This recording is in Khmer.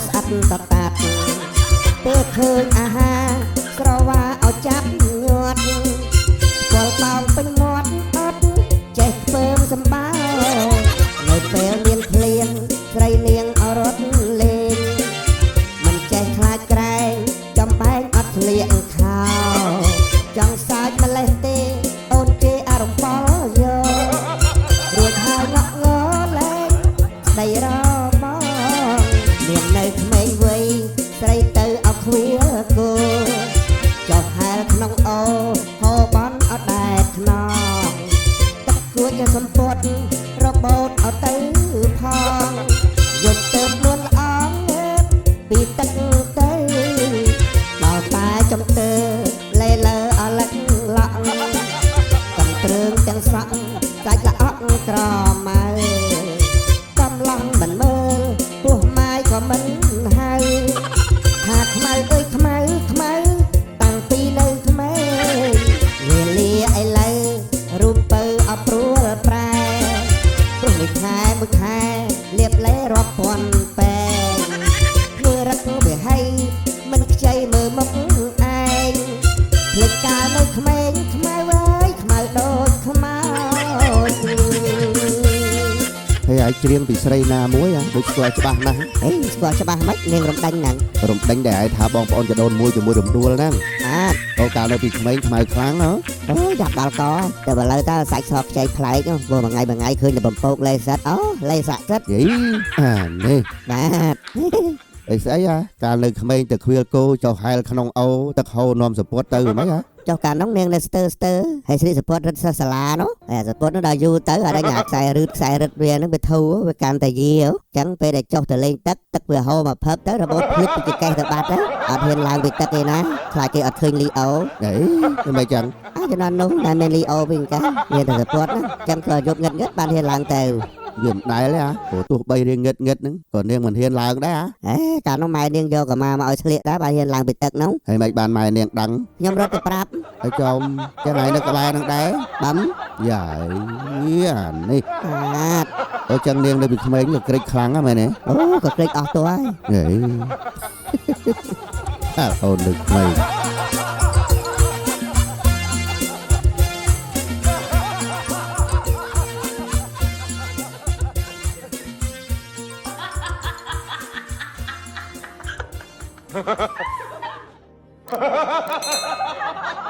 ស្អិតតតាត់ពេលឃើញអាហារស្រវាឲ្យចាប់ញាត់គាល់បោងពេញមាត់អត់ចេះធ្វើសម្បើនៅពេលមានភ្លៀងស្រីនាងអរត់លេងមិនចេះខ្លាចក្រែងចំបែងអត់ធ្លាក់ខោចង់សើចម្លេះទេអូនគេអារម្មណ៍ផលយករួចហើយងក់ងលែងស្ដីរបងនាងនៅក្មេងវ័យស្រីទៅអត់ខ្វៀលគោចុះហែលក្នុងអូហូបន់អត់ដែកខ្នងទឹកគួចសំពត់របូតអត់ទៅផងយកទៅនួនល្អងពីទឹកទៅដល់តែចំទើលេលើអលិចឡក់កំទ្រើងទាំងសក់សាច់ល្អក់ក្រម៉ៅកំឡោះមិនមើលពោះម៉ាយក៏មិនហៅថាខ្មៅអើយខ្មៅខ្មៅតាំងពីនៅក្មេងវេលាឥឡូវរូបបើអព្រួលប្រែព្រោះមួយខែលៀបលេរាប់ពាន់ពេងធ្វើរឹកវាហើយមិនខ្ចីមើលមុខឯងភ្លេចកាលនៅក្មេងខ្មៅអើយខ្មៅដូចខ្មៅហើយអាចច្រៀងពីស្រីណាមួយដូចស្គាល់ច្បាស់ណាស់ហេស្គាល់ច្បាស់ម៉េចនាងរំដាញ់ហ្នឹងរំដេញដែលឯងថាបងប្អូនចដូនមួយជាមួយរំដួលហ្នឹងអូកាលនៅពីក្មេងខ្មៅខ្លាំងណាអូយ៉ាប់ដល់កតែបើឥឡូវតើសាច់សខ្ចីប្លែកព្រោះមួយថ្ងៃឃើញតែបំពកលេសិតអូលេសាក់សិតយីអានេះបាទអីស្អីកាលនៅក្មេងទៅខ្វៀលគោចុះហែលក្នុងអូទឹកហូរនាំសពុតទៅហ្មងចុះកាលនោះនាងនៅស្ទើហើយស្រីសពុតរត់សិស្សសាលានោះហើយសពុតនោះដល់យូរទៅអត់ដឹងខ្សែរឹតវាហ្នឹងវាធូរវាកាន់តែយាវអញ្ចឹងពេលដែលចុះទៅលេងទឹកវាហូរមកផឹកទៅរបូតភ្លេចពីកេះទៅបាត់ទៅអត់ហ៊ានឡើងពីទឹកទេណាខ្លាចគេអត់ឃើញលីអូអីមិនចឹងចំនួននោះដែលមានលីអូវិញកាមានតែសពុតណាអញ្ចឹងក៏យប់ងឹតបានហ៊ានឡើងទៅវាមិនដែលទេព្រោះទោះបីរៀងងឹតហ្នឹងក៏នាងមិនហ៊ានឡើងដែរកាលនោះម៉ែនាងយកកម៉ាមកឲ្យឆ្លៀកដែរបានហ៊ានឡើងពីទឹកហ្នឹងហើយមិនបានម៉ែនាងដឹងខ្ញុំរត់ទៅប្រាប់ហើយចុំចឹងហើយនៅក្បែរហ្នឹងដែរបំយ៉ាអានេះអូចឹងនាងនៅពីក្មេងក៏ក្រិចខ្លាំងហ្នឹងមែនទេអូក៏ក្រិចអស់ទោះហើយអូននៅក្មេងHa ha ha ha!